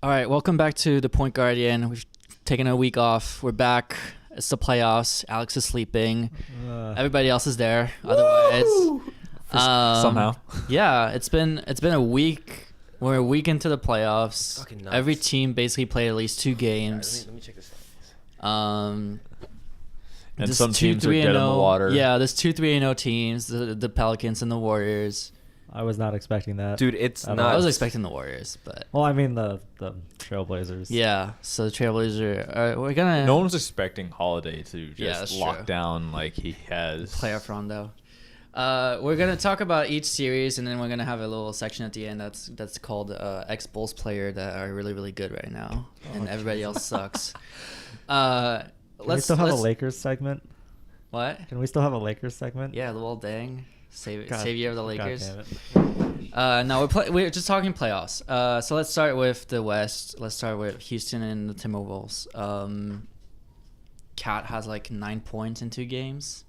All right, welcome back to the Point Guardian. We've taken a week off. We're back. It's the playoffs. Alex is sleeping. Everybody else is there. Otherwise, Somehow. yeah, it's been a week. We're a week into the playoffs. Fucking nuts. Every team basically played at least 2 games. Let me check this out. And There's some two teams are dead in the 3-0 water. Yeah, there's 2 3-0 teams. The Pelicans and the Warriors. I was not expecting that. Dude, it's I not. I was expecting the Warriors, but Well, I mean the Trailblazers. yeah. So the Trailblazers we're gonna No one's expecting Holiday to Yeah, just that's lock true. down like he has. playoff Rondo. We're gonna talk about each series, and then we're gonna have a little section at the end that's called ex Bulls player that are really really good right now, and everybody else sucks. Can we still have a Lakers segment? What? Can we still have a Lakers segment? Yeah, the little dang God- savior of the God Lakers. damn it. No, we're just talking playoffs. So let's start with the West. Let's start with Houston and the Timberwolves. Cat has like 9 points in 2 games,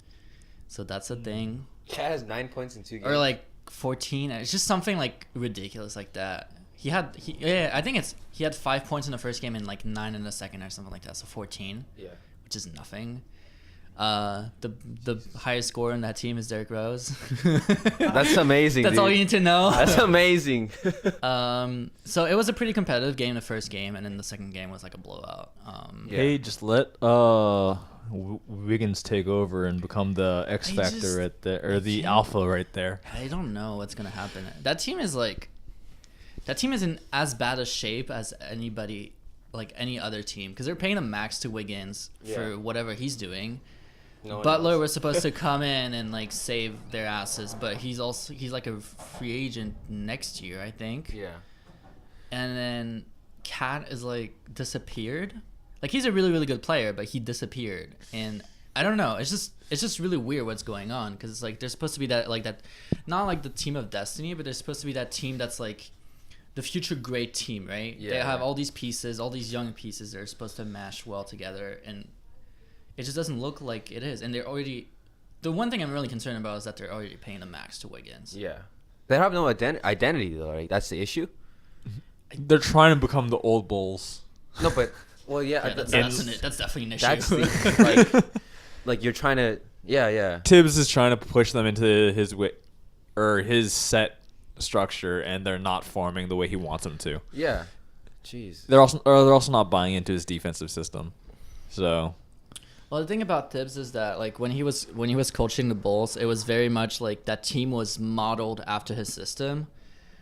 so that's a thing. Cat has 9 points in 2 games. Or like 14. It's just something like ridiculous like that. I think he had 5 points in the first game and like 9 in the second or something like that. So 14, Yeah. which is nothing. The highest scorer in that team is Derrick Rose. That's amazing. That's dude. all you need to know. That's amazing. So it was a pretty competitive game the first game, and then the second game was like a blowout. Yeah. Hey, just let Wiggins take over and become the X I factor just- right there, or I the can't- alpha right there. I don't know what's gonna happen. That team is in as bad a shape as anybody, like any other team, because they're paying a max to Wiggins for Yeah. whatever he's doing. No one Butler else. was supposed to come in and like save their asses, but he's like a free agent next year, I think. Yeah. And then Cat is like disappeared. Like he's a really really good player, but he disappeared, and I don't know. It's just really weird what's going on, because it's like there's supposed to be that not like the team of destiny, but there's supposed to be that team that's like the future great team, right? They Yeah. have all these pieces, all these young pieces that are supposed to mash well together, and it just doesn't look like it is. And they're already. The one thing I'm really concerned about is that they're already paying the max to Wiggins. Yeah. They have no identity though, right? That's the issue. They're trying to become the old Bulls. No, but well, yeah. Yeah, that's definitely an issue. that's the, like you're trying to. Yeah. Tibbs is trying to push them into his set structure, and they're not forming the way he wants them to. Yeah. Jeez. They're also not buying into his defensive system. So Well, the thing about Tibbs is that like when he was coaching the Bulls, it was very much like that team was modeled after his system,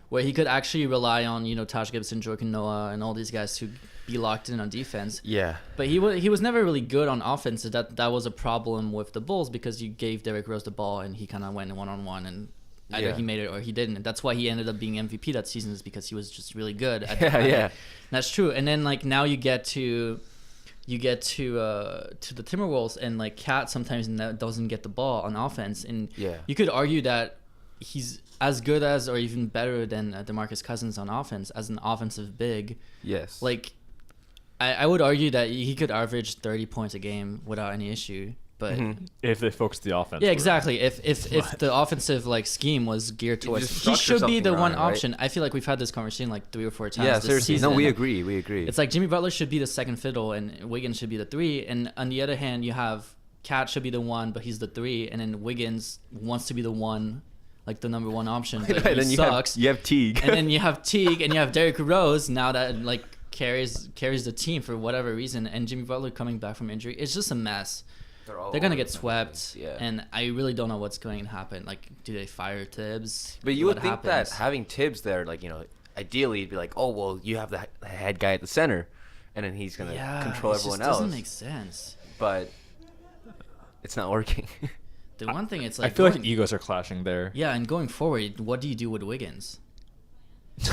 where he could actually rely on Taj Gibson, Joakim Noah, and all these guys to be locked in on defense. Yeah. But he was never really good on offense. So that was a problem with the Bulls, because you gave Derrick Rose the ball and he kind of went 1-on-1, and either Yeah. he made it or he didn't. And that's why he ended up being MVP that season, is because he was just really good. Yeah. That's true. And then like now you get to the Timberwolves, and like Cat sometimes doesn't get the ball on offense, and Yeah. you could argue that he's as good as or even better than DeMarcus Cousins on offense as an offensive big. Yes. Like I would argue that he could average 30 points a game without any issue. But if they focus the offense, yeah, exactly. If the offensive like scheme was geared towards, just he structure should be the something one around it, right? option. I feel like we've had this conversation like 3 or 4 times. Yeah. this Seriously. season. No, we agree. We agree. It's like Jimmy Butler should be the second fiddle, and Wiggins should be the 3. And on the other hand, you have Cat should be the 1, but he's the 3, and then Wiggins wants to be the 1, like the number 1 option, but and he then sucks. you have Teague. And then you have Teague, and you have Derrick Rose now that like carries the team for whatever reason, and Jimmy Butler coming back from injury. It's just a mess. They're gonna get swept, Yeah. and I really don't know what's going to happen. Like, do they fire Tibbs? But you What would think happens? that having Tibbs there, like, ideally you'd be like, oh, well, you have the head guy at the center, and then he's going to control everyone else. It doesn't make sense. But it's not working. The one thing it's I like feel like going- egos are clashing there. yeah, and going forward, what do you do with Wiggins?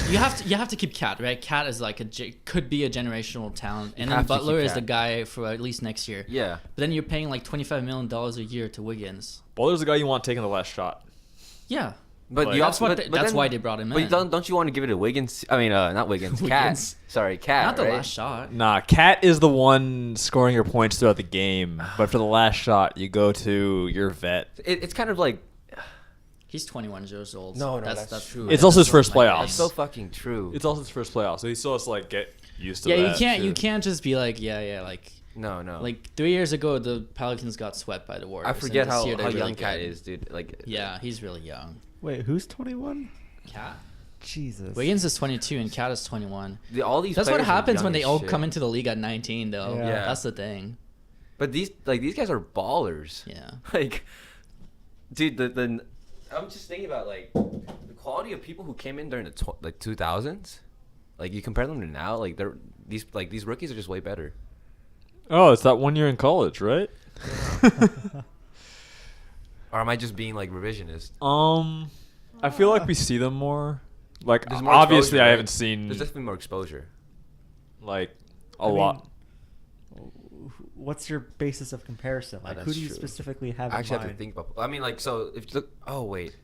You have to keep Cat, right? Cat is like could be a generational talent, and then have to keep Butler is the Cat. guy for at least next year. Yeah. But then you're paying like $25 million a year to Wiggins. Butler's the guy you want taking the last shot. Yeah, But Like- you that's also, what. but That's then- why they brought him But in. don't you want to give it to Wiggins? I mean, not Wiggins. Cat. Wiggins. Sorry, Cat. Not the right? last shot. Nah, Cat is the one scoring your points throughout the game, but for the last shot, you go to your vet. It's kind of like He's 21 years old. No, that's true. It's also his first playoffs. That's so fucking true. It's also his first playoff, so he still has to like get used to Yeah, that. you can't just be like, like. No. Like 3 years ago, the Pelicans got swept by the Warriors. I forget and this how year they're really young Cat good. is, dude. Like. Yeah, he's really young. Wait, who's 21? Cat. Jesus. Wiggins is 22 and Cat is 21. All these. That's what players are happens young when they as all shit. come into the league at 19, though. Yeah. That's the thing. But these guys are ballers. Yeah. Like, dude, the I'm just thinking about like the quality of people who came in during the 2000s. Like you compare them to now, like these rookies are just way better. Oh, it's that 1 year in college, right? Or am I just being like revisionist? I feel like we see them more. Like There's more obviously, exposure, I right? haven't seen There's definitely more exposure. like a I mean, lot. What's your basis of comparison? Like, who that's do you true. specifically have I in actually mind? have to think about. I mean, like, so if you look. Oh wait,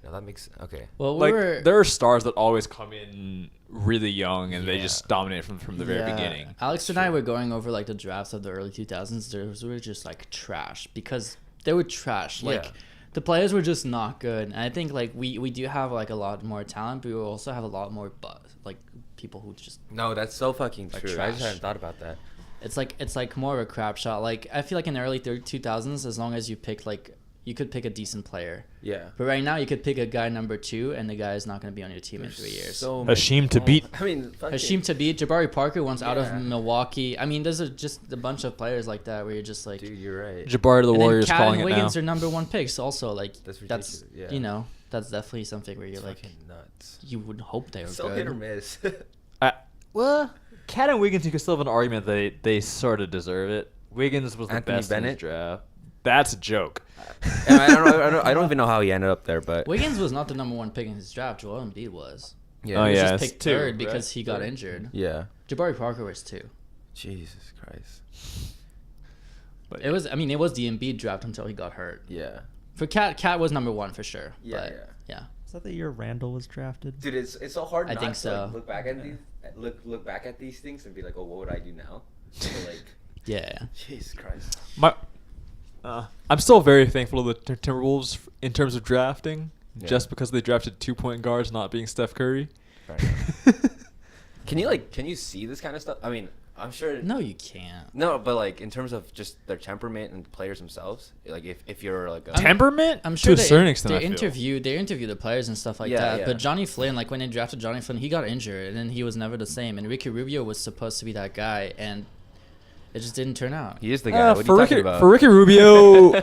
no, that makes okay. Well, Like there are stars that always come in really young and they Yeah. just dominate from the very Yeah. beginning. Alex and I were going over like the drafts of the early 2000s. Those were just like trash because they were trash. Like Yeah. the players were just not good. And I think like we do have like a lot more talent, but we also have a lot more like people who just No, that's so fucking Like true. I trash. just hadn't thought about that. it's like more of a crap shot. Like I feel like in the early 2000s, as long as you pick like you could pick a decent player. Yeah. But right now you could pick a guy number 2 and the guy is not going to be on your team in 3 years. So Hasheem to beat. I mean, fucking, Hasheem Thabit, Jabari Parker once out of Yeah. Milwaukee. I mean, there's just a bunch of players like that where you're just like, dude, you're right. Jabari to the and then Warriors Cat calling and it now. Wiggins are number 1 picks. Also, like That's that's ridiculous, yeah. you know that's definitely something where you're It's like fucking nuts. you would hope they were So hit or good. miss. Well, Cat and Wiggins, you could still have an argument that they sort of deserve it. Wiggins was the Anthony best in Bennett? his draft. That's a joke. And I don't even know how he ended up there, but Wiggins was not the number 1 pick in his draft. Joel Embiid was. yeah. Oh, He was yeah, just it's picked 2, third right? because he got Third. injured. Yeah. Jabari Parker was 2. Jesus Christ. But It was. I mean, it was the Embiid draft until he got hurt. Yeah. For Cat was number 1 for sure. Yeah, but, yeah. Is that the year Randall was drafted? Dude, it's so hard I not think to so. like, look back at these look back at these things and be like, oh, what would I do now? So, like, Yeah. Jesus Christ. I'm still very thankful to the Timberwolves in terms of drafting, Yeah. just because they drafted 2-point guards, not being Steph Curry. Fair enough. Can you see this kind of stuff? I mean, I'm sure. No, you can't. No, but like in terms of just their temperament and players themselves, like if you're like a Temperament? I'm sure to a certain extent, I they feel. interview the players and stuff like Yeah, that. yeah. But Johnny Flynn, like when they drafted Johnny Flynn, he got injured and then he was never the same. And Ricky Rubio was supposed to be that guy, and it just didn't turn out. he is the guy. What are you talking about? For Ricky Rubio,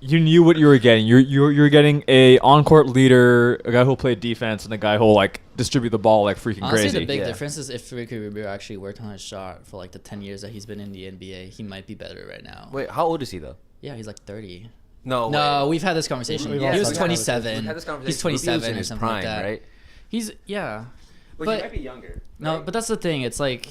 you knew what you were getting. You're getting a on-court leader, a guy who'll play defense, and a guy who'll like distribute the ball like freaking Honestly, crazy. the big Yeah. difference is if Ricky Rubio actually worked on his shot for like the 10 years that he's been in the NBA, he might be better right now. Wait, how old is he though? Yeah, he's like 30. No. No, wait. we've had this conversation. We've he also was had this 27. We've had this conversation. He's Rubio's 27 in or his something like prime, that. right? He's yeah. But But- he might be younger. No, right? but that's the thing. It's like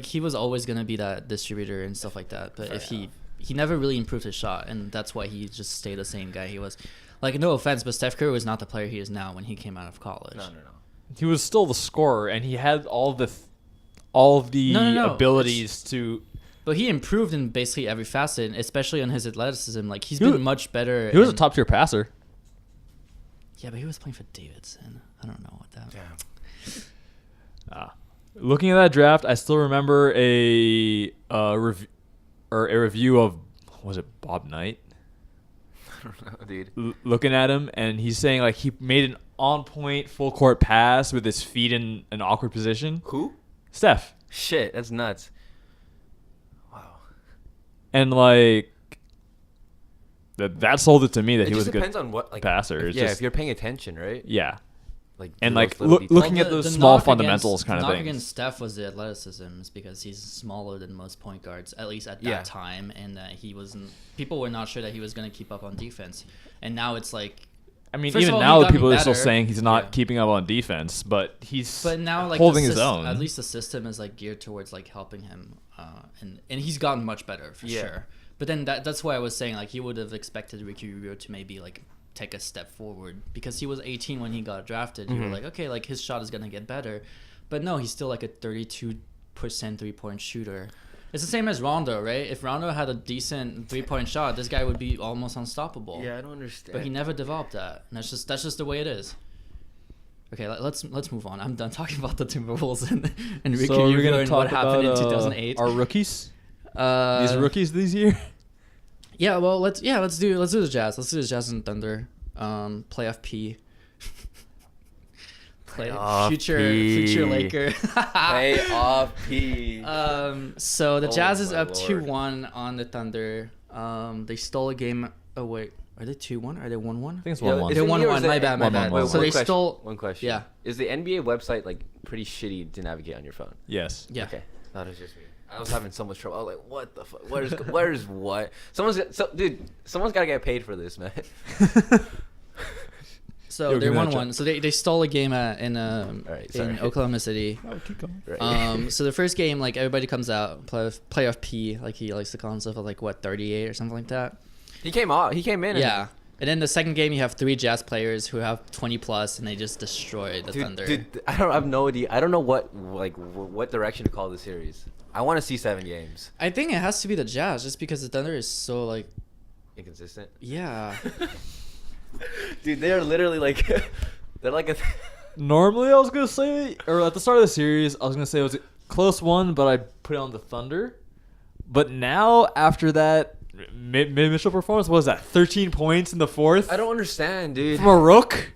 he was always gonna be that distributor and stuff like that. But Fair if enough. he never really improved his shot, and that's why he just stayed the same guy he was. Like no offense, but Steph Curry was not the player he is now when he came out of college. no. He was still the scorer, and he had all of the No, abilities to. But he improved in basically every facet, especially on his athleticism. Like he's He been was- much better. He was a in- top tier passer. Yeah, but he was playing for Davidson. I don't know what that. Damn. Looking at that draft, I still remember a review of, was it Bob Knight? I don't know, dude. Looking at him, and he's saying like he made an on-point full court pass with his feet in an awkward position. Who? Steph. Shit, that's nuts. Wow. And like that sold it to me that It he just was a good depends on what like passer. It's yeah, just- if you're paying attention, right? yeah. Like And, those like, little details. looking at the small fundamentals kind of knock things. against Steph was the athleticism, is because he's smaller than most point guards, at least at that Yeah. time, and he wasn't. People were not sure that he was going to keep up on defense, and now it's like. I mean, First of even all, he now the got me people are still better. saying he's not Yeah. keeping up on defense, but he's But now, like holding the his own. At least the system is like geared towards like helping him, and he's gotten much better for Yeah. sure. But then that's why I was saying like you would have expected Ricky Rubio to maybe like take a step forward because he was 18 when he got drafted. You were like, okay, like his shot is gonna get better, but no, he's still like a 32% 3-point shooter. It's the same as Rondo, right? If Rondo had a decent 3-point shot, this guy would be almost unstoppable. Yeah, I don't understand. But he never developed that. And that's just the way it is. Okay, let's move on. I'm done talking about the Timberwolves and Ricky So we're gonna and talk what happened in about 2008. our rookies. These These rookies this year. Yeah, well, let's do the Jazz. Let's do the Jazz and Thunder. Playoff P. Playoff future P. Laker. Playoff P. So the Oh Jazz is my up Lord. 2-1 on the Thunder. They stole a game. Oh wait, are they 2-1? Are they 1-1? I think it's Yeah, 1-1. is They're it me or 1-1. is it- My bad. 1-1. Wait, So they question, stole. One question. Yeah. Is the NBA website like pretty shitty to navigate on your phone? Yes. Yeah. Okay. That is just me. I was having so much trouble. I was like, what the fuck? Where's what? Someone's gotta get paid for this, man. So Yo, they're give me that 1-1. So they stole a game in Alright, sorry. in Oklahoma City. Oh, keep going. Right. So the first game, like everybody comes out, playoff P, like he likes to call himself, at like what 38 or something like that. He came in. Yeah. And then the second game, you have 3 Jazz players who have 20 plus, and they just destroy the Dude, Thunder. dude, I have no idea. I don't know what direction to call the series. I want to see 7 games. I think it has to be the Jazz, just because the Thunder is so like, Inconsistent. yeah. Dude, they're literally like, they're like a. Normally, I was gonna say, or at the start of the series, I was gonna say it was a close one, but I put it on the Thunder. But now, after that Mitchell performance, what was that? 13 points in the fourth I don't understand, dude. from a rook.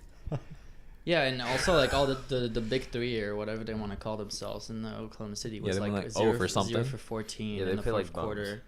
Yeah, and also like all the big 3 or whatever they want to call themselves in the Oklahoma City was they like, went, like, 0 0 for something. 0 for 14 Yeah, they in the play fourth like bums. quarter.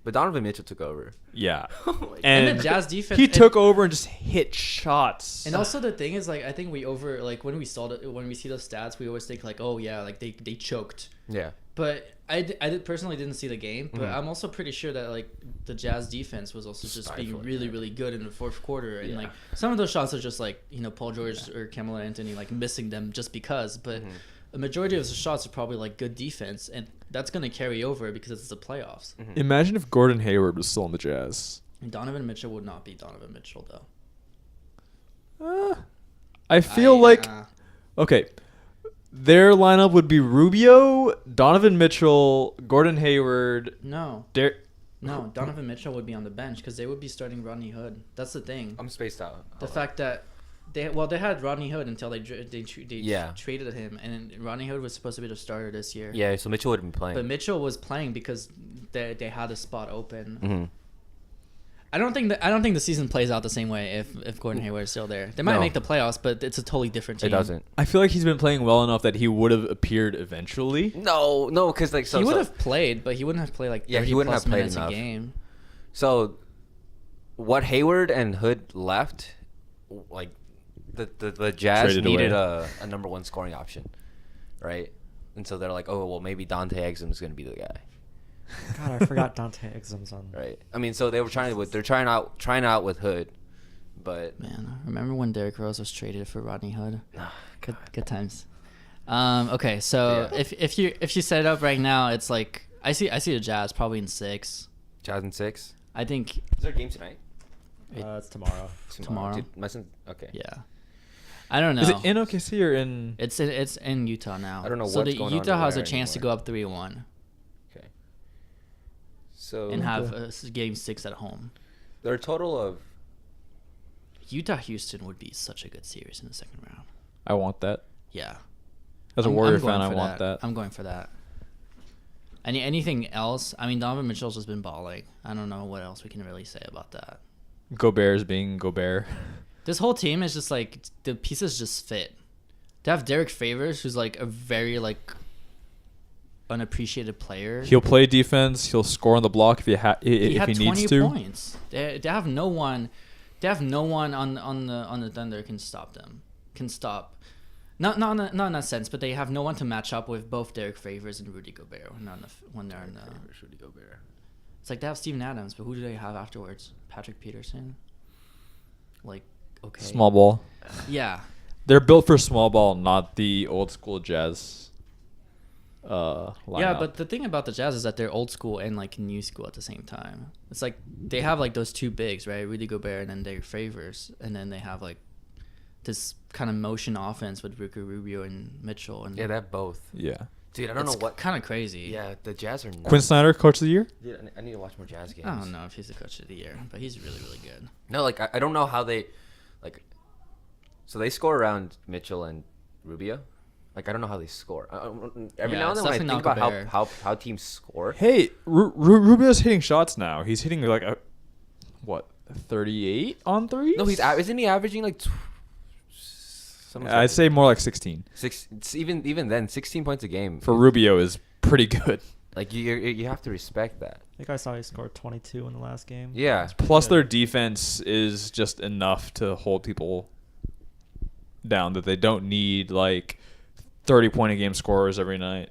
But Donovan Mitchell took over. Yeah, Oh my God. And the Jazz defense. he and- took over and just hit shots. And also the thing is, like, I think we when we see those stats, we always think like, oh yeah, like they choked. Yeah. But I personally didn't see the game, but Mhm. I'm also pretty sure that like the Jazz defense was also just being Stifling, really yeah. really good in the fourth quarter, and Yeah. like some of those shots are just like Paul George or Carmelo Anthony like missing them just because, but Mhm. a majority of the shots are probably like good defense, and that's gonna carry over because it's the playoffs. Mhm. Imagine if Gordon Hayward was still on the Jazz. And Donovan Mitchell would not be Donovan Mitchell though. I feel like okay. Their lineup would be Rubio, Donovan Mitchell, Gordon Hayward, no. Derek. No, Donovan Mitchell would be on the bench because they would be starting Rodney Hood. That's the thing. I'm spaced out. The fact that they had Rodney Hood until they Yeah. traded him, and Rodney Hood was supposed to be the starter this year. Yeah, so Mitchell would have been playing. But Mitchell was playing because they had a spot open. Mm-hmm. I don't think the season plays out the same way if Gordon Hayward is still there. They might No. make the playoffs, but it's a totally different team. It doesn't. I feel like he's been playing well enough that he would have appeared eventually. No, because like so he would so- have played, but he wouldn't have played like 30 Yeah, he wouldn't plus have played minutes enough. a game. So, what Hayward and Hood left, like the Jazz Traded needed away. a number 1 scoring option, right? And so they're like, oh well, maybe Dante Exum's gonna be the guy, God, I forgot Dante Exum's on. right? I mean, so they're trying out with Hood, but Man, remember when Derrick Rose was traded for Rodney Hood? Ah, Good times. Okay, so Yeah. if you set it up right now, it's like I see the Jazz probably in 6. Jazz in 6. I think Is there a game tonight? It's tomorrow. Tomorrow. Dude, my son, okay. yeah. I don't know. Is it in OKC or in? It's in Utah now. I don't know So what's the going on Utah has a there chance to anymore. go up 3-1 Okay. So and have game 6 at home. there are a total of Utah Houston would be such a good series in the second round. I want that. Yeah. As a I'm Warrior going fan, I for want that. I'm going for that. Anything else? I mean, Donovan Mitchell's just been balling. I don't know what else we can really say about that. Gobert's being Gobert. This whole team is just like the pieces just fit. They have Derek Favors, who's like a very like unappreciated player. He'll play defense. He'll score on the block if He had he 20 needs to. points. They have no one. They have no one on the Thunder can stop them. Can stop. Not in that sense, but they have no one to match up with both Derek Favors and Rudy Gobert when they're in the. Rudy Gobert. It's like they have Steven Adams, but who do they have afterwards? Patrick Peterson. Like okay. Small ball. Yeah. They're built for small ball, not the old school Jazz. Lineup. Yeah, but the thing about the Jazz is that they're old school and like new school at the same time. It's like they have like those two bigs, right? Rudy Gobert and then Derek Favors, and then they have like this kind of motion offense with Ricky Rubio and Mitchell. And Yeah, they have both. yeah. Dude, I don't know what. Kind of crazy. Yeah, the Jazz are. Quinn Snyder, coach of the year. Dude, I need to watch more Jazz games. I don't know if he's the coach of the year, but he's really, really good. No, like I don't know how they, like. So they score around Mitchell and Rubio. Like I don't know how they score. Every Yeah, now and then when I it's think definitely about not Gobert. how teams score. Hey, Rubio's hitting shots now. He's hitting like 38 on threes? No, isn't he averaging like? I'd say more like 16. It's even then 16 points a game For Rubio is pretty good. Like you have to respect that. I think I saw he scored 22 in the last game. Yeah. That's pretty Plus good. their defense is just enough to hold people down that they don't need like 30-point a game scorers every night.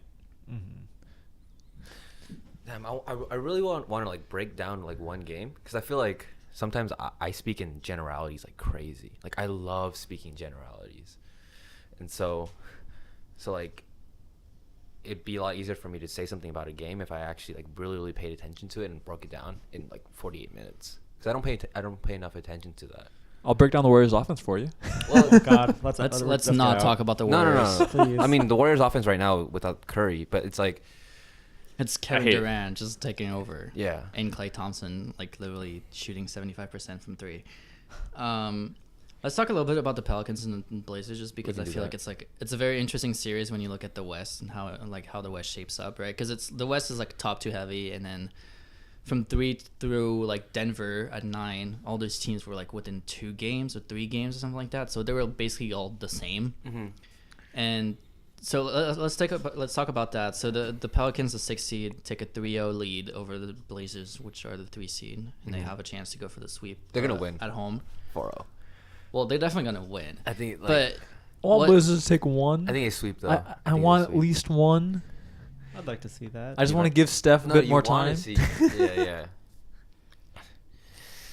Damn, I really want to like break down like one game because I feel like sometimes I speak in generalities like crazy. Like I love speaking generalities, and so like it'd be a lot easier for me to say something about a game if I actually like really paid attention to it and broke it down in like 48 minutes. Because I don't pay enough attention to that. I'll break down the Warriors' offense for you. Well, Oh God, Let's not talk about the no, Warriors. no. Please. I mean the Warriors' offense right now without Curry, but it's like It's Kevin hate it. Durant just taking over. yeah. And Klay Thompson like literally shooting 75% from 3. Let's talk a little bit about the Pelicans and the Blazers just because We I can do feel that. like it's a very interesting series when you look at the West and how the West shapes up, right? Because the West is like top 2 heavy, and then from 3 through like Denver at 9, all those teams were like within 2 games or 3 games or something like that. So they were basically all the same. Mm-hmm. And so let's talk about that. So the Pelicans, the 6th seed, take a 3-0 lead over the Blazers, which are the 3 seed, and they have a chance to go for the sweep. They're gonna win. at home. 4-0. Well, they're definitely gonna win. I think. Like, But All what- Blazers take one. I think they sweep though. I think want they at sweep. least one. I'd like to see that. I just want to give Steph a bit you more wanna time. see- yeah.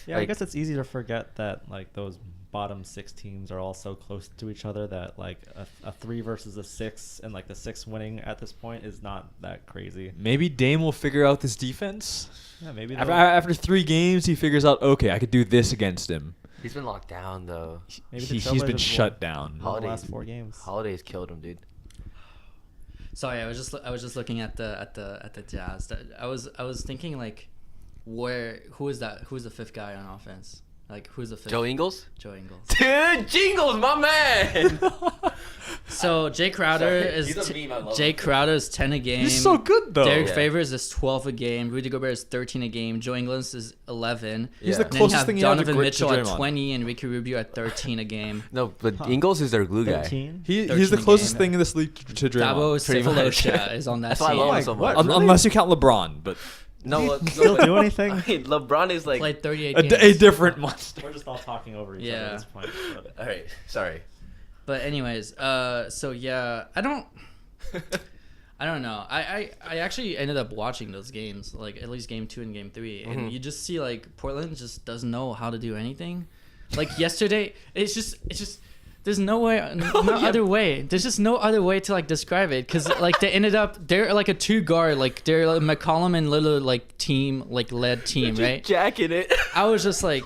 Yeah, I like- guess it's easy to forget that like those bottom 6 teams are all so close to each other that like a 3 versus a 6 and like the 6 winning at this point is not that crazy. Maybe Dame will figure out this defense. Yeah, maybe After 3 games, he figures out, okay, I could do this against him. He's been locked down though. maybe the He's been Trailblazers shut will down. win the Holidays. last 4 games. Holidays killed him, dude. Sorry, I was just looking at the Jazz. I was thinking like, who is that? Who's the 5th guy on offense? Like who's the 5th? Joe Ingles? Joe Ingles. Dude, Jingles, my man. So Jay Crowder Sorry, is he's a meme, I love Jay him. Crowder is 10 a game. He's so good, though. Derek Yeah. Favors is 12 a game. Rudy Gobert is 13 a game. Joe Ingles is 11. He's Yeah. the And then you closest have thing you have to Donovan Mitchell to at Draymond. 20 and Ricky Rubio at 13 a game. No, but Ingles is their glue guy. 13? He's 13 the a closest game. thing in this league to Draymond. Dabo pretty much. Cephalosha is on that That's why I team. love him Like, so what? much. Really? Unless you count LeBron, but No, Still do anything? I mean, LeBron is like. Played 38 a games. different monster. We're just all talking over each other Yeah. at this point. But All right, sorry. But anyways, so yeah, I don't know. I actually ended up watching those games, like at least game 2 and game 3, and you just see like Portland just doesn't know how to do anything. Like yesterday, it's just there's no way, other way. There's just no other way to like describe it, because like they're like a 2 guard, like they're like McCollum and Lillard like team, like led team, right? Jacking it. I was just like,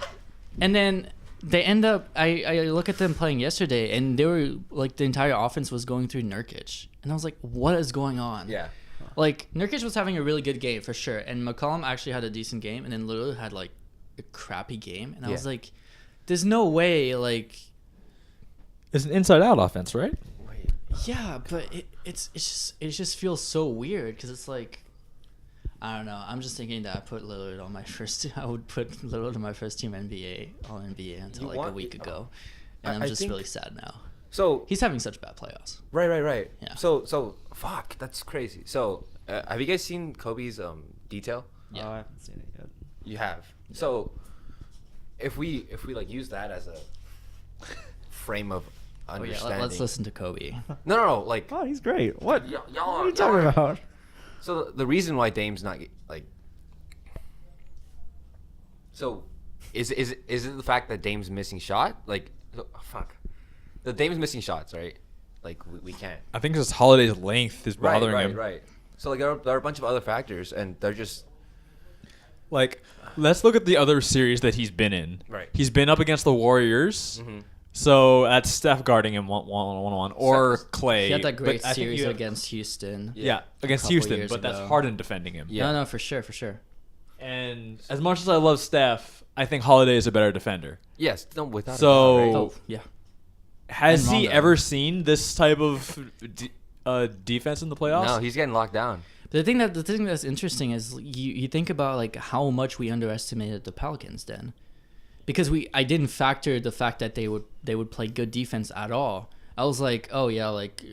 and then they end up. I look at them playing yesterday, and they were like the entire offense was going through Nurkic, and I was like, what is going on? Yeah. Like Nurkic was having a really good game for sure, and McCollum actually had a decent game, and then Lillard had like a crappy game, and I was Yeah. like, there's no way, like, It's an inside-out offense, right? Wait. yeah, but it just feels so weird because it's like. I don't know. I'm just thinking that I put Lillard on my first. I would put Lillard on my first team All NBA until You like a want- week ago, and I I'm just think- really sad now. So He's having such bad playoffs. right. Yeah. So fuck, that's crazy. So have you guys seen Kobe's detail? Yeah. Oh, I haven't seen it yet. You have. So if we like use that as a frame of Oh yeah. understanding. Let's listen to Kobe. No. Like Oh, he's great. What? y'all What are you talking about? So the reason why Dame's not like. So, is it the fact that Dame's missing shot? Like, fuck, the Dame's missing shots, right? Like we can't. I think it's Holiday's length is bothering him. Right. So like there are a bunch of other factors, and they're just Like, let's look at the other series that he's been in. Right. He's been up against the Warriors. Mhm. So that's Steph guarding him one-on-one, or Clay. He had that great But I think series you have- against Houston. Yeah, against couple Houston, years but that's ago. Harden defending him. Yeah. No, for sure. And as much as I love Steph, I think Holiday is a better defender. Yes, no, without So- a doubt, right? Oh, yeah. Has And he Rondo. ever seen this type of defense in the playoffs? No, he's getting locked down. The thing that's interesting is you think about like how much we underestimated the Pelicans then, because I didn't factor the fact that they would play good defense at all. I was like, oh yeah, like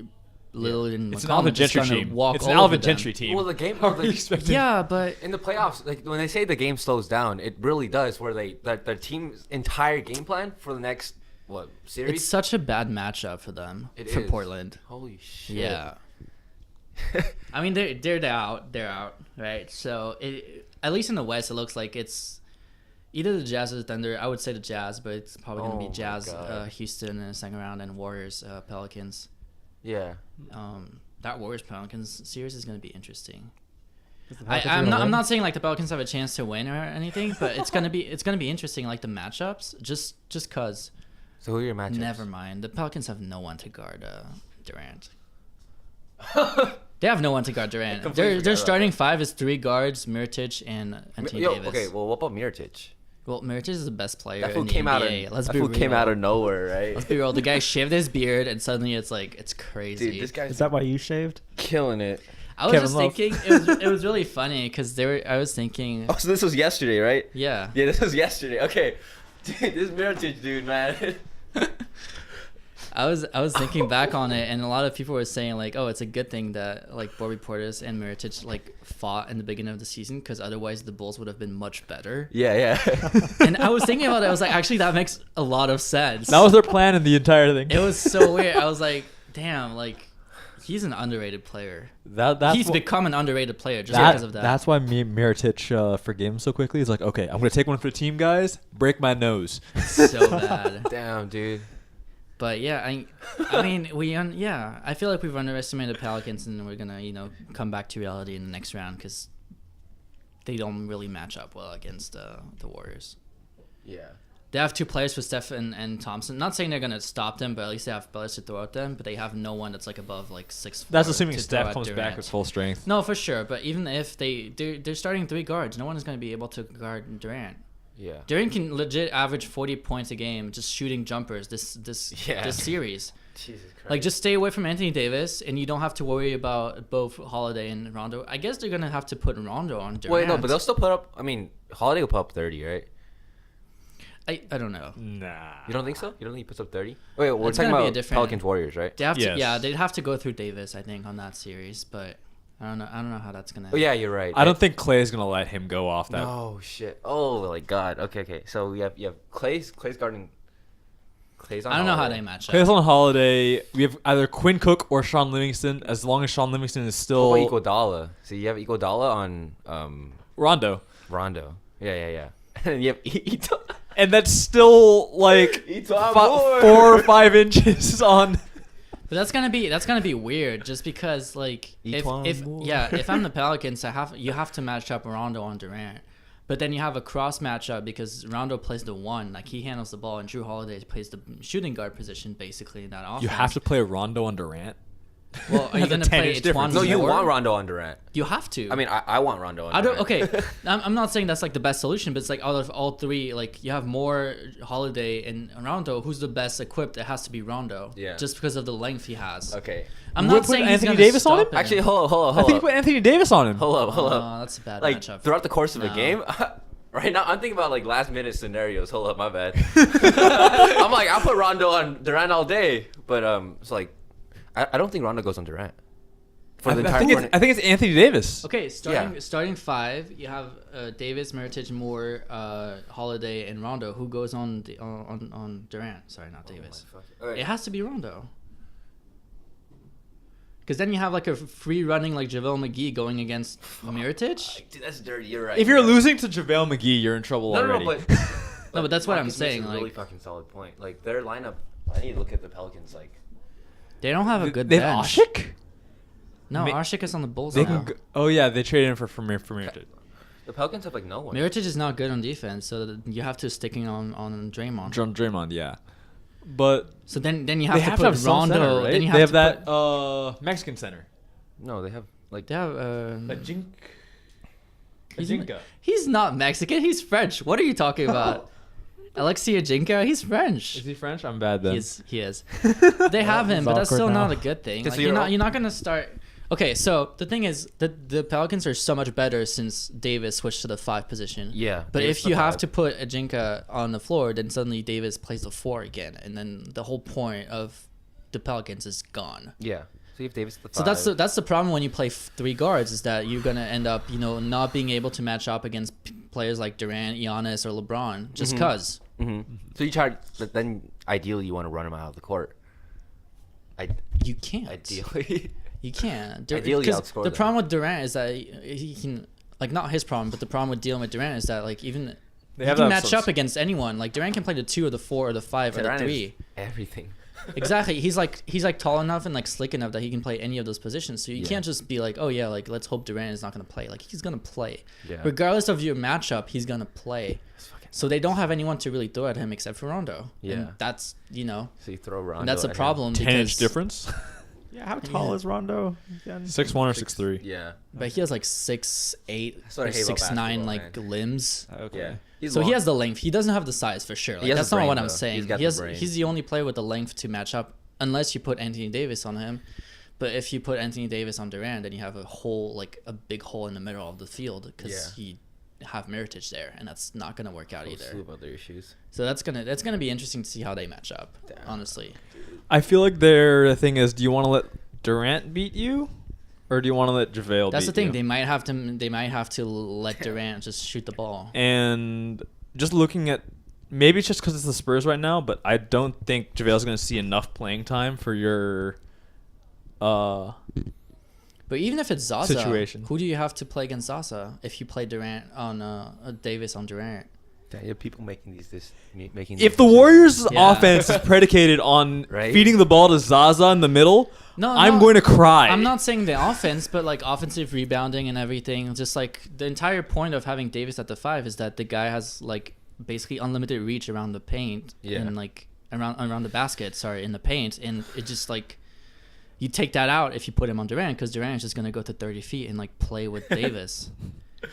Lillard and It's an McCollum Alvin just Gentry gonna team. walk It's an over Alvin them. Gentry team. Well, the game, How are you expecting? Yeah, but in the playoffs, like when they say the game slows down, it really does. Where that their team's entire game plan for the next series? it's such a bad matchup for them It for is. Portland. Holy shit! Yeah. I mean, they're out, right? So at least in the West, it looks like it's either the Jazz or the Thunder. I would say the Jazz, but it's probably gonna Oh be my Jazz, God. Houston in the second round, and Warriors, Pelicans. Yeah. That Warriors Pelicans series is gonna be interesting. Is the I, Pelicans I'm gonna not. I'm win? not saying like the Pelicans have a chance to win or anything, but it's gonna be interesting, like the matchups. Just cause. So who are your matchups? Never mind. The Pelicans have no one to guard Durant. They have no one to guard Durant. completely forgot Their about starting that. five is 3 guards: Mirotic and Anthony Davis. Okay, well, what about Mirotic? Well, Mirotic is the best player That in fool the came out NBA. of Let's that be fool real. came out of nowhere, right? Let's be real. The guy shaved his beard, and suddenly it's crazy. Dude, this guy's Is that why you shaved? killing it. I was Kevin just Love. thinking it was really funny because I was thinking, Oh, so this was yesterday, right? yeah. Yeah, this was yesterday. Okay, dude, this Mirotic dude, man. I was thinking back on it, and a lot of people were saying like, oh, it's a good thing that like Bobby Portis and Mirotic like fought in the beginning of the season because otherwise the Bulls would have been much better. Yeah. And I was thinking about it. I was like, actually, that makes a lot of sense. That was their plan in the entire thing. It was so weird. I was like, damn, like he's an underrated player. That's He's wh- become an underrated player just because of that. That's why Mirotic forgave him so quickly. He's like, okay, I'm gonna take one for the team, guys. Break my nose. so bad. Damn, dude. But yeah, I mean, I feel like we've underestimated the Pelicans, and we're gonna, come back to reality in the next round because they don't really match up well against the Warriors. Yeah. They have 2 players for Steph and Thompson. Not saying they're gonna stop them, but at least they have players to throw at them. But they have no one that's like above like 6'4". That's assuming to throw Steph at comes back Durant. with full strength. No, for sure. But even if they're starting 3 guards, no one is gonna be able to guard Durant. Yeah. Durant can legit average 40 points a game just shooting jumpers this Yeah. series. Jesus Christ. Like, just stay away from Anthony Davis, and you don't have to worry about both Holiday and Rondo. I guess they're gonna have to put Rondo on Durant. Wait, no, but they'll still put up. I mean, Holiday will put up 30, right? I don't know. Nah. You don't think so? You don't think he puts up 30? Wait, we're It's talking gonna be a about different- Pelicans Warriors, right? They have to. Yes. Yeah, they'd have to go through Davis, I think, on that series. But I don't know how that's gonna. Oh yeah, you're right. I don't think Clay's gonna let him go off that. No shit. Oh my god. Okay. So you have Clay's guarding. Clay's on. I don't know how Holiday. they match Clay's up. on Holiday. We have either Quinn Cook or Sean Livingston. As long as Sean Livingston is What still about Iguodala? So you have Iguodala on Rondo, Rondo. Yeah. And you have Ito. and that's still like Ito on 4 or 5 inches on. But that's gonna be weird, just because like if Etwan Moore. if I'm the Pelicans, you have to match up Rondo on Durant. But then you have a cross matchup because Rondo plays the 1, like he handles the ball, and Drew Holiday plays the shooting guard position basically in that offense. You have to play Rondo on Durant. Well, are you That's a gonna play 10-inch difference. Etwan No, you Moore? want Rondo on Durant. You have to. I mean, I want Rondo on I don't. Durant. Okay, I'm not saying that's like the best solution, but it's like out of all 3, like you have more Holiday and Rondo. Who's the best equipped? It has to be Rondo. Yeah. Just because of the length he has. Okay. I'm Would not put saying he's Anthony gonna Davis on stop him? him. Actually, hold I up. think you put Anthony Davis on him. Hold up. Oh, that's a bad Like matchup. throughout the course of a No. game. Right now, I'm thinking about like last minute scenarios. Hold up, my bad. I'm like, I'll put Rondo on Durant all day, but it's like, I don't think Rondo goes on Durant for the entire tournament. I think it's Anthony Davis. Okay, starting 5, you have Davis, Mirotic, Moore, Holiday, and Rondo. Who goes on on Durant? Sorry, not Davis. Okay. It has to be Rondo. Because then you have like a free running like JaVale McGee going against Mirotic. Dude, that's dirty. You're right. If you're losing to JaVale McGee, you're in trouble no, already. but No, but that's what I'm Marcus makes saying, a like- really fucking solid point. Like their lineup, I need to look at the Pelicans. Like, They don't have a good They have bench. Ashik? No, Ma- Ashik is on the Bulls They now. can go, oh yeah, they traded him for Mirotic. the Pelicans have like no one. Mirotic is not good on defense, so you have to sticking on Draymond. Draymond, yeah. but So then you they have have to to put have some Rondo. center, right? Then you They have have to that Mexican center. No, they have like They have he's, Ajinka. he's not Mexican. He's French. What are you talking about? Alexei Ajinka, he's French. Is he French? I'm bad then. He is. They have him, but that's awkward still now. not a good thing. Because Like, you're not gonna start. Okay, so the thing is, the Pelicans are so much better since Davis switched to the 5 position. Yeah, But Davis if you the have 5. to put Ajinka on the floor, then suddenly Davis plays the 4 again, and then the whole point of the Pelicans is gone. Yeah. So you have Davis the 5. So that's the problem when you play 3 guards, is that you're gonna end up not being able to match up against players like Durant, Giannis, or LeBron just cause. So you try, but then ideally you want to run him out of the court. You can't. Ideally. You can't. Ideally, 'cause outscore the them. problem with Durant is that he can, like, not his problem, but the problem with dealing with Durant is that, like, even They he have can that match some- up against anyone. Like, Durant can play the 2 or the 4 or the 5 or the Durant is 3. everything. Exactly. He's like tall enough and like slick enough that he can play any of those positions. So you Yeah. can't just be like, oh yeah, like let's hope Durant is not gonna play. Like, he's gonna play, Yeah. regardless of your matchup. He's gonna play. It's fucking- So they don't have anyone to really throw at him except for Rondo. Yeah. And that's So you throw Rondo. and that's a at him. problem 10-inch because difference. Yeah, how tall Yeah. is Rondo? Again? 6'1" or 6'3". Yeah. but he has like 6'8" That's what I or hate about 6'9" basketball, like man. limbs. Okay. Yeah. He's So he long. has the length. He doesn't have the size for sure. Like, has that's the not brain, what I'm though. saying. He's got He the has, brain. he's the only player with the length to match up, unless you put Anthony Davis on him. But if you put Anthony Davis on Durant, then you have a big hole in the middle of the field because you have Mirotic there, and that's not gonna work out Whole either. slew of other issues. So that's gonna be interesting to see how they match up. Damn. Honestly, I feel like their thing is, do you want to let Durant beat you, or do you want to let JaVale that's beat the thing. you? They might have to let Durant just shoot the ball. And just looking at, maybe it's just because it's the Spurs right now, but I don't think JaVale's going to see enough playing time for your But even if it's Zaza, situation. who do you have to play against Zaza if you play Durant on Davis on Durant? Damn, you have people making making. If these the decisions. Warriors' Yeah. offense is predicated on Right? feeding the ball to Zaza in the middle, No, I'm going to cry. I'm not saying the offense, but like offensive rebounding and everything. Just like the entire point of having Davis at the 5 is that the guy has like basically unlimited reach around the paint and like around the basket. Sorry, in the paint, and it just like you take that out if you put him on Durant, because Durant is just gonna go to 30 feet and like play with Davis.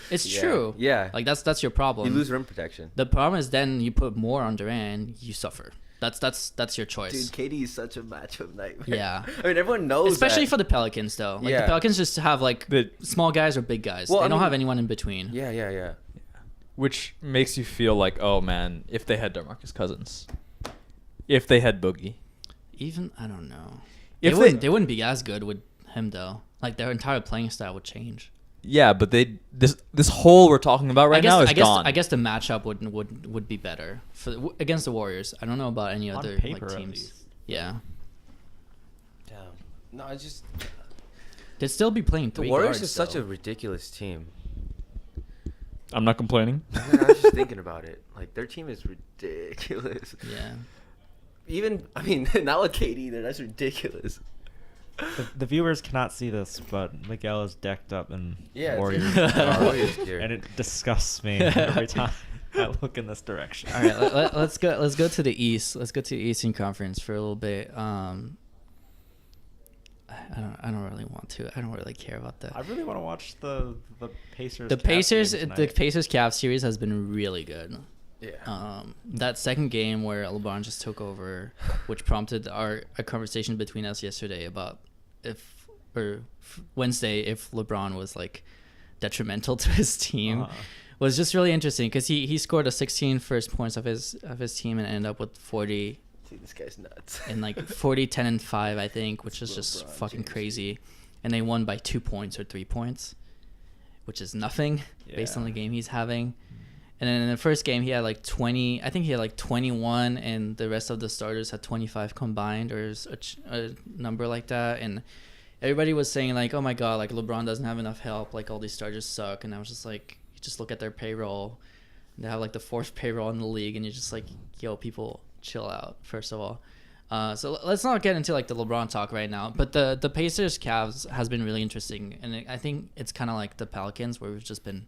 It's Yeah. true. Yeah. Like that's your problem. You lose rim protection. The problem is then you put more on Durant, you suffer. That's your choice. Dude, KD is such a matchup nightmare. Yeah. I mean, everyone knows. Especially that. for the Pelicans, though. Like, Yeah. the Pelicans just have, like, small guys or big guys. Well, they I don't mean- have anyone in between. Yeah. Which makes you feel like, oh man, if they had DeMarcus Cousins, if they had Boogie, Even, I don't know. If They wouldn't be as good with him, though. Like, their entire playing style would change. yeah, but this hole we're talking about right now is gone. I guess the matchup would be better against the Warriors. I don't know about any On other paper, like, at teams. least. Yeah. Damn. No, I just They'd still be playing the 3 Warriors guards, is such though. a ridiculous team. I'm not complaining. I was just thinking about it. Like their team is ridiculous. Yeah. Even now with KD, that's ridiculous. The viewers cannot see this, but Miguel is decked up in Yeah, Warriors, Warriors gear. and it disgusts me every time I look in this direction. All right, let's go to the East. Let's go to the Eastern Conference for a little bit. I don't really want to. I don't really care about that. I really want to watch the Pacers. The Cavs Pacers, game the tonight. Pacers Cavs series has been really good. Yeah. That second game where LeBron just took over, which prompted a conversation between us yesterday about Wednesday if LeBron was like detrimental to his team, was just really interesting because he scored a 16 first points of his team and ended up with 40 Dude, this guy's nuts. and like 40, 10, and 5, I think, which is just LeBron fucking James. crazy. And they won by 2 points or 3 points, which is nothing based on the game he's having. And then in the first game, he had like 20. I think he had like 21, and the rest of the starters had 25 combined, or a number like that. And everybody was saying like, "Oh my god, like LeBron doesn't have enough help. Like all these starters suck." And I was just like, you just look at their payroll. They have like the 4th payroll in the league, and you're just like, yo, people, chill out. First of all. So let's not get into like the LeBron talk right now. But the Pacers Cavs has been really interesting, and I think it's kind of like the Pelicans, where we've just been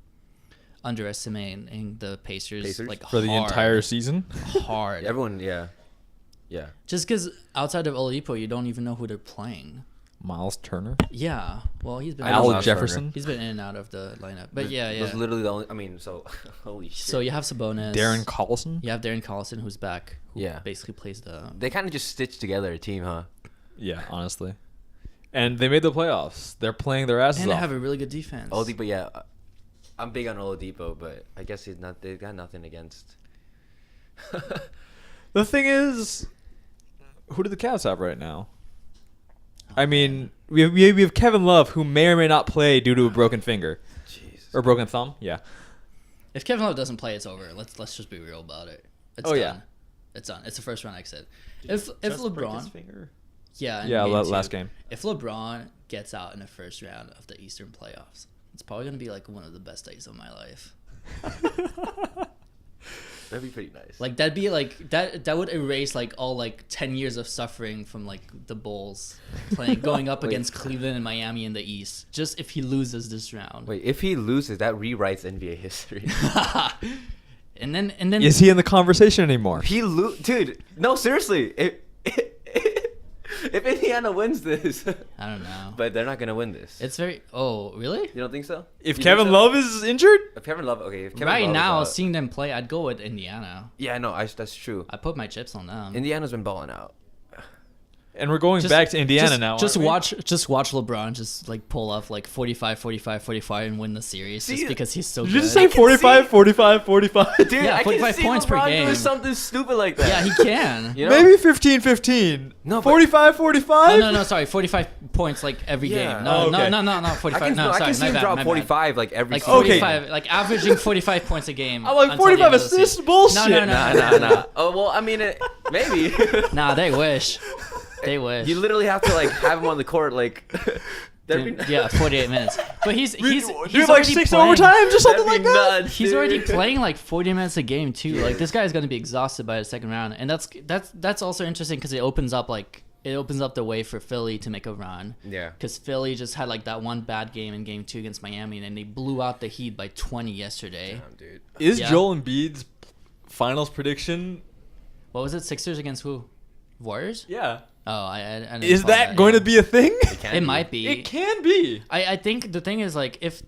underestimating the Pacers. Like For the hard, entire season. hard. Everyone, yeah. Yeah. Just because outside of Oladipo, you don't even know who they're playing. Miles Turner, Yeah. Well, he's been I know Al Miles Jefferson, he's been in and out of the lineup. But yeah, That's yeah. literally the only. I mean, so holy shit. So you have Sabonis. Darren Collison. You have Darren Collison, who's back. Who Yeah. basically plays the. They kind of just stitched together a team, huh? Yeah, honestly. And they made the playoffs. They're playing their asses And they off. have a really good defense. Oladipo, yeah. I'm big on Oladipo, but I guess he's not. They've got nothing against. The thing is, who do the Cavs have right now? I mean, we have Kevin Love, who may or may not play due to a broken finger Jesus. or broken thumb. Yeah. If Kevin Love doesn't play, it's over. Let's just be real about it. It's Oh, done. yeah. It's done. It's a first round exit. If Just break his LeBron, finger? yeah, in Yeah, game last two, game. If LeBron gets out in the first round of the Eastern playoffs, it's probably gonna be like one of the best days of my life. That'd be pretty nice. Like that'd be like that would erase like all like 10 years of suffering from like the Bulls going up Wait. against Cleveland and Miami in the East. Just if he loses this round. Wait, if he loses, that rewrites NBA history. and then Is he in the conversation anymore? Dude, no, seriously. If Indiana wins this, I don't know. but they're not gonna win this. It's very. Oh, really? You don't think so? If You Kevin think so? Love is injured? If Kevin Love, okay. If Kevin Right Love is now, out- seeing them play, I'd go with Indiana. yeah, no, that's true. I put my chips on them. Indiana's been balling out. And we're going back to Indiana now. Just aren't we? watch LeBron just like pull off like 45, 45, 45 and win the series See, just because he's so Did good. you just say 45, 45, 45? Dude, Yeah, I can 45 see points per LeBron game. doing something stupid like that. Yeah, he can. You know? Maybe 15, 15. No, but- 45, 45? No, sorry, 45 points like every Yeah. game. No, Oh, okay. no, not I 45. can, No, I sorry, can see my him bad, drop my bad. 45 like every Like single Okay. 45, like averaging 45 points a game. I'm like, until the 45 end of the assists? season. Bullshit. No. Nah. Oh well, I mean, maybe. Nah, they wish. They wish. You literally have to like have him on the court like. that'd Dude, be- yeah, 48 minutes. But he's Do you have like already 6 playing- overtimes or something That'd like be that? nuts, He's already dude. playing like 40 minutes a game too. Like this guy's gonna be exhausted by the second round, and that's also interesting because it opens up the way for Philly to make a run. Yeah. Because Philly just had like that one bad game in Game 2 against Miami, and then they blew out the Heat by 20 yesterday. Damn, dude. Is Yeah. Joel Embiid's finals prediction? What was it? Sixers against who? Warriors? Yeah. Oh, I didn't Is follow that going yeah. to be a thing? Can It be. might be. It can be. I think the thing is like if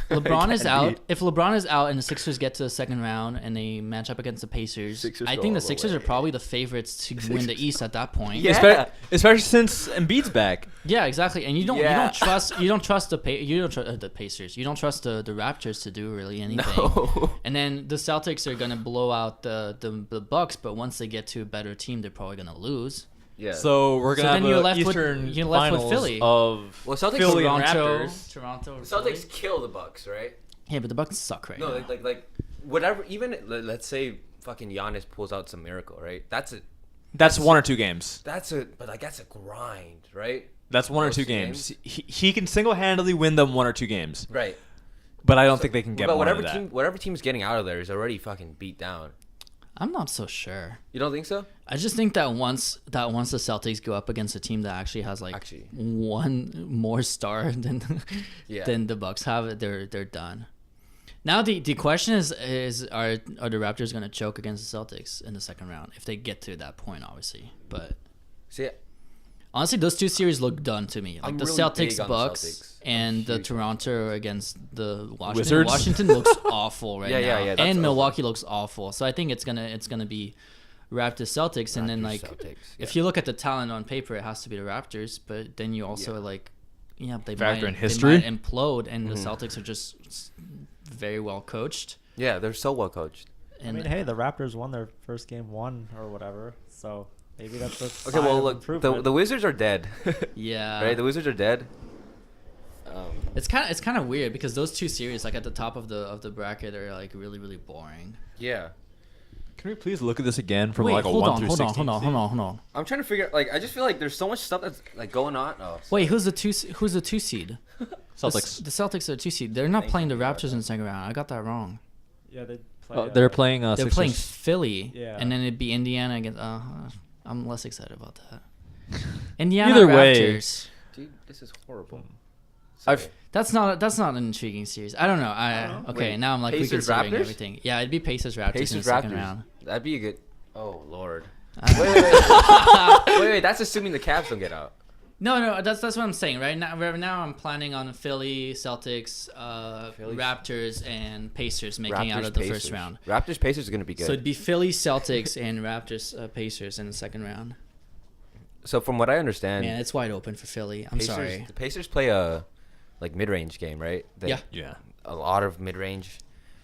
LeBron is Can out, be. if LeBron is out and the Sixers get to the second round and they match up against the Pacers, Sixers I go think all the the Sixers are way. probably the favorites to win the East at that point. Yeah. Especially since Embiid's back. Yeah, exactly. And you don't Yeah. trust the Pacers. You don't trust the Raptors to do really anything. No. And then the Celtics are gonna blow out the Bucks, but once they get to a better team, they're probably gonna lose. Yeah. So we're So gonna then have you're a left with- Eastern you're left with finals Philly. of Well, Celtics- Philly and Toronto, Raptors. Toronto. or Celtics Philly? kill the Bucks, right? Yeah, but the Bucks suck right No, now. like whatever. Even let's say fucking Giannis pulls out some miracle, right? That's That's 1 or 2 games. that's a grind, right? That's 1 or Those 2 two games. He can single-handedly win them 1 or 2 games, Right. but I don't think they can get But more whatever than that. whatever team's getting out of there is already fucking beat down. I'm not so sure. You don't think so? I just think that once the Celtics go up against a team that actually has like Actually. one more star than Yeah. than the Bucks have, they're done. Now the question is are the Raptors going to choke against the Celtics in the second round if they get to that point, obviously. But See, honestly, those two series look done to me. Like I'm the really Celtics big on the Bucks Celtics. and the huge on Toronto against the Washington. Wizards? Washington looks awful right Yeah, now, yeah, yeah, that's and Milwaukee awful. looks awful. So I think it's gonna be Raptors Celtics, and then Raptors, like Celtics, if yeah. you look at the talent on paper, it has to be the Raptors. But then you also Yeah. like, yeah, they Factor in might, history? they might implode, and Mm-hmm. the Celtics are just very well coached. yeah, they're so well coached. I And mean, hey, the Raptors won their first game 1 or whatever, so maybe that's a Okay, sign well of look, improvement. the Wizards are dead. yeah, Right, the Wizards are dead. it's kind of weird because those two series, like at the top of the bracket, are like really boring. Yeah. Can we please look at this again from Wait, like a hold 1 on, through hold 16? on, hold on. I'm trying to figure like I just feel like there's so much stuff that's like going on. Oh, Wait, who's the two seed? Celtics. The Celtics are 2 seed. They're not Thank playing the you, Raptors in the second round. I got that wrong. Yeah, they play. Oh, they're playing. They're Sixers. playing Philly, Yeah. and then it'd be Indiana against. I'm less excited about that. Indiana Either way. Raptors. dude, this is horrible. I've- Sorry. That's not an intriguing series. I don't know. Okay, Wait, now I'm like Pacers, reconsidering Raptors? everything. Yeah, it'd be Pacers Raptors in the Pacers second Raptors. round. That'd be a good. Oh lord. Wait. That's assuming the Cavs don't get out. No, that's what I'm saying. Right now I'm planning on Philly, Celtics, Philly. Raptors, and Pacers making out Raptors, of the Pacers. first round. Raptors Pacers are gonna be good. So it'd be Philly, Celtics, and Raptors, Pacers in the second round. So from what I understand, Man, it's wide open for Philly. I'm Pacers, sorry. the Pacers play a like mid-range game, right? Yeah. Yeah. A lot of mid-range.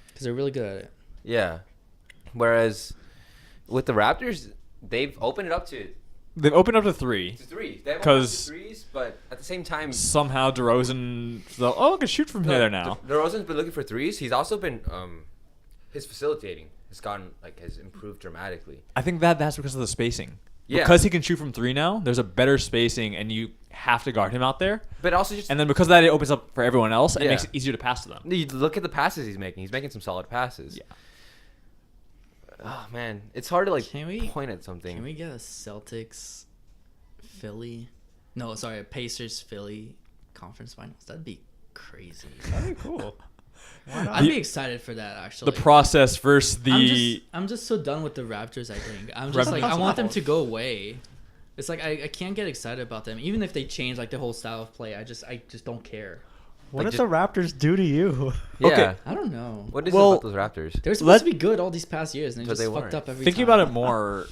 Because they're really good at it. Yeah. Whereas with the Raptors, they've opened it up to They've opened up to 3. threes. They have 'Cause- threes, but at the same time, Somehow DeRozan, I can shoot from here now. DeRozan's been looking for threes. He's also been his facilitating has improved dramatically. I think that's because of the spacing. Yeah. Because he can shoot from 3 now, there's a better spacing, and you have to guard him out there. But also just And then because of that, it opens up for everyone else, and it Yeah. makes it easier to pass to them. you look at the passes he's making. He's making some solid passes. Yeah. Oh man, it's hard to Can we- point at something. Can we get a Celtics, Philly? No, sorry, a Pacers, Philly conference finals. That'd be crazy. That'd be cool. Why not? I'd be excited for that, actually. The process versus I'm just so done with the Raptors, I think. I'm just like, I want them to go away. It's like I can't get excited about them. Even if they change like the whole style of play, I just don't care. What Like did the Raptors do to you? Yeah. Okay. I don't know. What is Well, it about those Raptors? They were supposed to be good all these past years, and they But just they fucked weren't. up every Thinking time. about it more,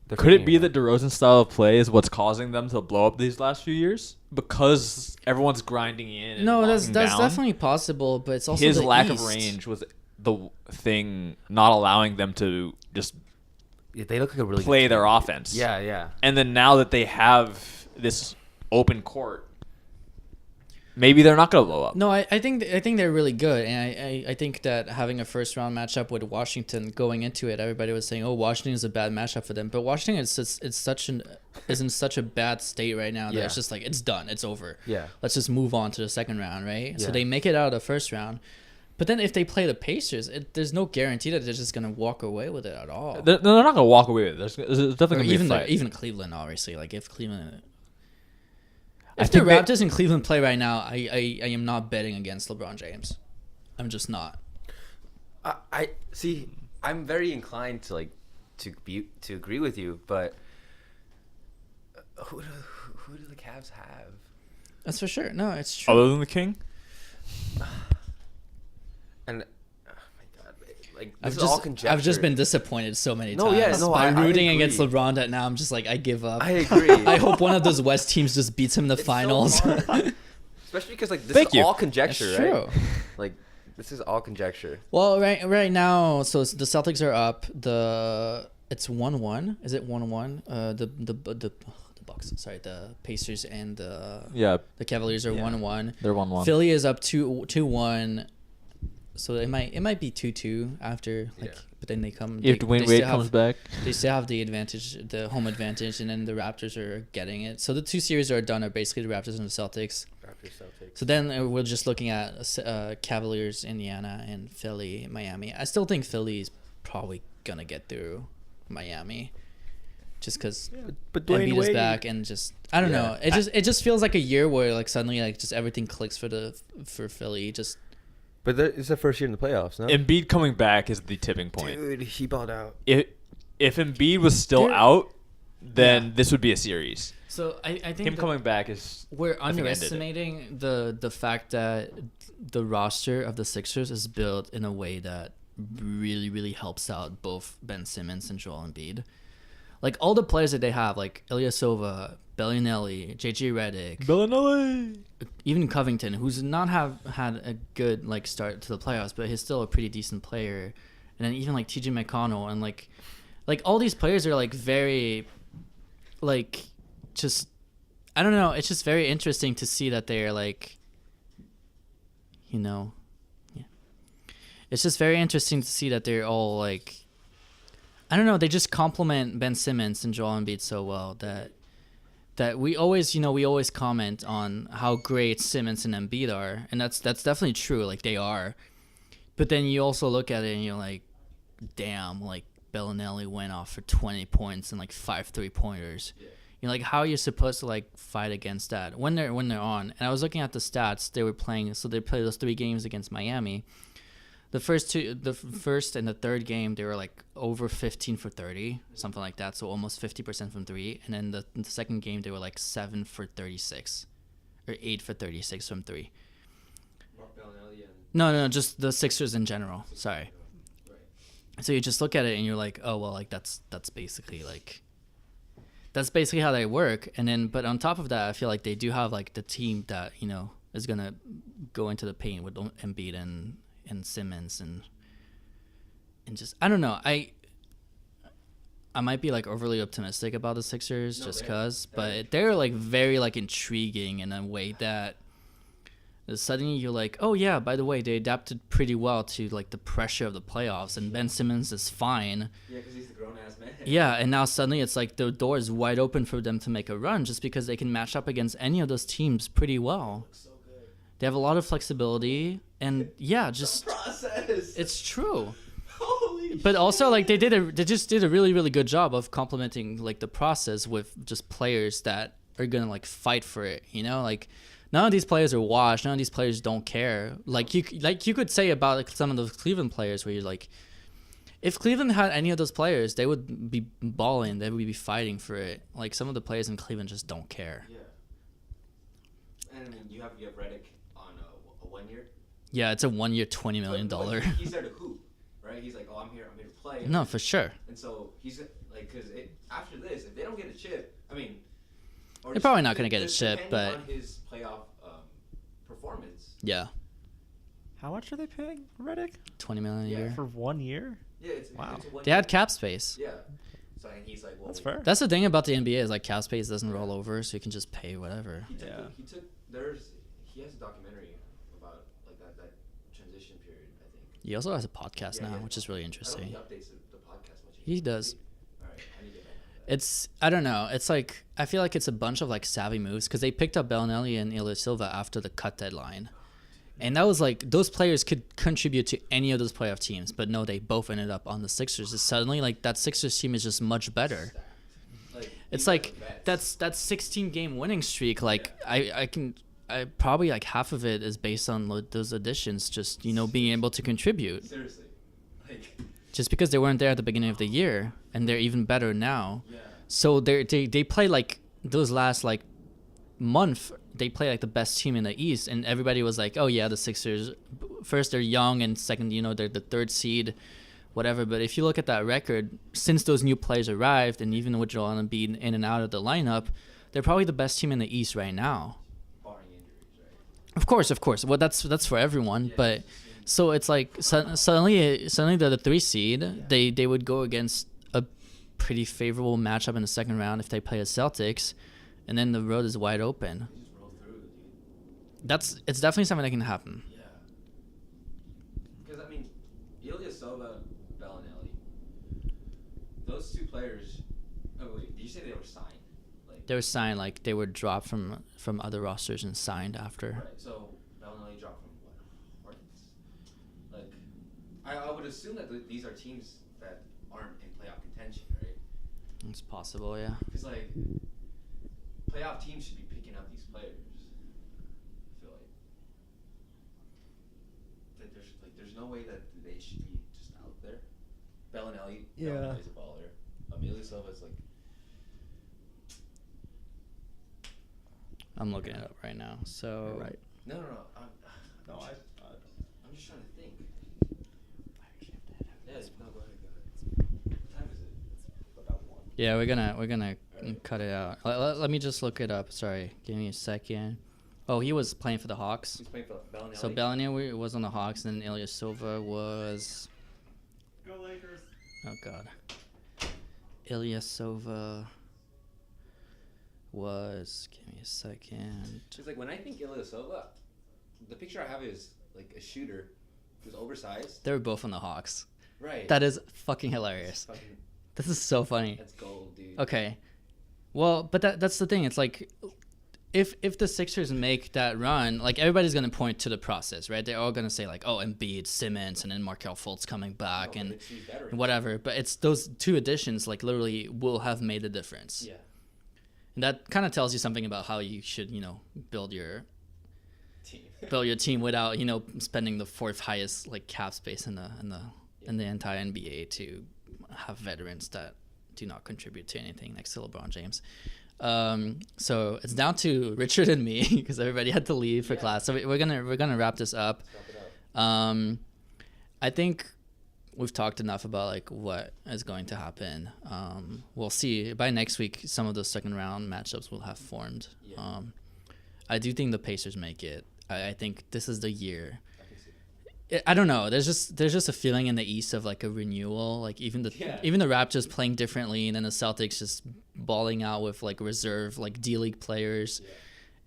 They're could it figuring be out. that DeRozan's style of play is what's causing them to blow up these last few years? Because everyone's grinding in. And No, that's locking down? definitely possible, but it's also his the lack East. of range was the thing not allowing them to just Yeah, they look like a really play good their team. offense. Yeah. And then now that they have this open court, maybe they're not going to blow up. No, I think they're really good, and I think that having a first round matchup with Washington going into it, everybody was saying, "Oh, Washington is a bad matchup for them," but Washington is in such a bad state right now that Yeah. it's just like it's done, it's over. Yeah. Let's just move on to the second round, right? Yeah. So they make it out of the first round, but then if they play the Pacers, there's no guarantee that they're just gonna walk away with it at all. They're not going to walk away with it. There's definitely Or going to be even a fight. even Cleveland, obviously. Like if Cleveland. I If the think they- Raptors and Cleveland play right now, I am not betting against LeBron James. I'm just not. I see. I'm very inclined to to agree with you, but who do the Cavs have? That's for sure. No, it's true. Other than the King? And oh my god, like I've this is all just conjecture. I've just been disappointed so many No, times yeah, no, by I rooting agree. against LeBron that now I'm just like I give up. I agree. I hope one of those West teams just beats him in the It's so finals. hard. Especially because like this Thank is you. all conjecture, That's right? true. Like this is all conjecture. Well, right now, so the Celtics are up. It's 1-1. Is it 1-1? The Bucks. Sorry, the Pacers and Yeah, the Cavaliers are 1-1. they're 1-1. Philly is up 2-1. So it might be 2-2 after like, Yeah. but then they come. If Dwayne Wade comes back. They still have the advantage, the home advantage, and then the Raptors are getting it. So the two series are done are basically the Raptors and the Celtics. Raptors, Celtics. So then we're just looking at Cavaliers, Indiana, and Philly, Miami. I still think Philly's probably gonna get through Miami, just because But Embiid is back and just I don't know. It just feels like a year where like suddenly like just everything clicks for Philly. Just But it's the first year in the playoffs, no? Embiid coming back is the tipping point. Dude, he balled out. If Embiid was still They're- out, then Yeah. this would be a series. so I think Him that coming back is we're I think ended it. underestimating the fact that the roster of the Sixers is built in a way that really helps out both Ben Simmons and Joel Embiid. Like all the players that they have, like Ilyasova, Bellinelli, JJ Redick, Bellinelli. even Covington, who's not had a good like start to the playoffs, but he's still a pretty decent player. And then even like TJ McConnell and like all these players are like very like just I don't know, it's just very interesting to see that they're like it's just very interesting to see that they're all like I don't know, they just complement Ben Simmons and Joel Embiid so well that we always comment on how great Simmons and Embiid are, and that's definitely true, like they are. But then you also look at it and you're like, damn, like Bellinelli went off for 20 points and like 5 3-pointers. You're like, how are you supposed to like fight against that when they're on? And I was looking at the stats they were playing, so they played those 3 games against Miami. The first and the third game, they were like over 15 for 30, something like that. So almost 50% from three. And then the second game, they were like 7 for 36 or 8 for 36 from three. Mark Bellinelli and No, just the Sixers in general. Sorry. right. So you just look at it and you're like, oh, well, like that's basically how they work. And then, but on top of that, I feel like they do have like the team that, you know, is going to go into the paint with Embiid and Simmons and just, I don't know. I might be like overly optimistic about the Sixers No, just they're- cause, they're but they're like very like intriguing in a way that suddenly you're like, oh yeah, by the way, they adapted pretty well to like the pressure of the playoffs, and Ben Simmons is fine. Yeah, because he's the grown ass man. Yeah, and now suddenly it's like the door is wide open for them to make a run just because they can match up against any of those teams pretty well. So good. They have a lot of flexibility, and yeah, just Process. it's true. Holy. But also like they just did a really really good job of complementing like the process with just players that are gonna like fight for it. You know, like none of these players are washed. None of these players don't care. Like you could say about like some of those Cleveland players where you're like, if Cleveland had any of those players, they would be balling. They would be fighting for it. Like some of the players in Cleveland just don't care. Yeah. And I mean, you have Redick on a 1 year. Yeah, it's a 1 year, $20 million. But he's there to hoop, right? He's like, oh, I'm here to play. No, for sure. And so he's like, because after this, if they don't get a chip, I mean, or They're just- probably not gonna get a just chip, depending but- on his playoff performance. Yeah, How much are they paying Reddick 20 million a Yeah. year. for 1 year? Yeah, it's Wow. It's a 1 They had cap space. Yeah. So and he's like, well, That's fair. That's the thing about the NBA is like cap space doesn't roll over, so you can just pay whatever. He took, Yeah. he has a documentary about like that transition period, I think. He also has a podcast Yeah, now, yeah. which is really I don't interesting. think he updates the podcast much. He does. All right, I need to get back on that. It's I don't know. It's like I feel like it's a bunch of like savvy moves because they picked up Bellinelli and Ilya Silva after the cut deadline, and that was like those players could contribute to any of those playoff teams, but no, they both ended up on the Sixers. It's suddenly like that Sixers team is just much better. Stacked. Like, It's these are like the vets. that 16 game winning streak. Like I probably like half of it is based on those additions, just you know being able to contribute. Seriously, like Just because they weren't there at the beginning of the year, and they're even better now. yeah. So they play like those last like month. They play like the best team in the East, and everybody was like, "Oh yeah, the Sixers. First they're young, and second, you know, they're the third seed, whatever." But if you look at that record, since those new players arrived, and even with Joel Embiid in and out of the lineup, they're probably the best team in the East right now. Barring injuries, right? Of course. Well, that's for everyone, Yeah, but. So it's like suddenly they're the 3 seed. They would go against a pretty favorable matchup in the second round if they play the Celtics, and then the road is wide open. They just roll through, dude. It's definitely something that can happen. Yeah. Because I mean, Ilya Silva, Bellinelli, those two players. Oh wait, did you say they were signed? Like They were signed like they were dropped from other rosters and signed after. right. So Bellinelli dropped from what? Hornets. Like, I would assume that these are teams that aren't in playoff contention, right? It's possible, yeah. Because like, playoff teams should be picking up these players. I feel like there's no way that they should be just out there. Bellinelli, Yeah. Bellinelli's a baller. Ilya Silva's like, I'm looking it up right now. So Right. no. No, I'm just trying to think. Yeah, no, go ahead. What time is it? It's about 1. yeah, we're gonna cut it out. Let me just look it up. Sorry, give me a second. Oh, he was playing for the Hawks. He's playing for Bellinelli. So Bellinelli was on the Hawks, and then Ilya Silva was. Go Lakers. Oh God. Ilya Silva was. Give me a second. It's like when I think Ilya Silva, the picture I have is like a shooter who's oversized. They were both on the Hawks. Right. That is fucking hilarious. Fucking, This is so funny. that's gold, dude. Okay. Well, but that's the thing. It's like if the Sixers make that run, like everybody's gonna point to the process, right? They're all gonna say like, oh, Embiid, Simmons, and then Markelle Fultz coming back No, and but it's these veterans. whatever. But it's those two additions like literally will have made a difference. Yeah. And that kind of tells you something about how you should, you know, build your Team. build your team without spending the fourth highest like cap space in the entire NBA to have veterans that do not contribute to anything next to LeBron James. So it's down to Richard and me because everybody had to leave for class. So we're gonna wrap this up. I think we've talked enough about like what is going to happen. We'll see by next week. Some of those second round matchups will have formed. I do think the Pacers make it. I think this is the year. I don't know. There's just a feeling in the East of like a renewal. Like even the Raptors playing differently, and then the Celtics just balling out with like reserve like D-League players,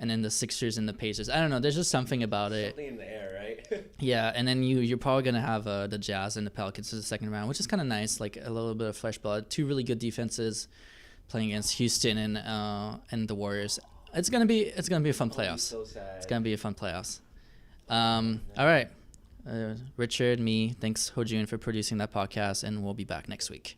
and then the Sixers and the Pacers. I don't know. There's just something about it. Something in the air, right? Yeah, and then you're probably gonna have the Jazz and the Pelicans in the second round, which is kind of nice. Like a little bit of fresh blood. Two really good defenses playing against Houston and the Warriors. It's gonna be a fun playoffs. So sad. It's gonna be a fun playoffs. All right. Richard, me, thanks Ho Jun for producing that podcast, and we'll be back next week.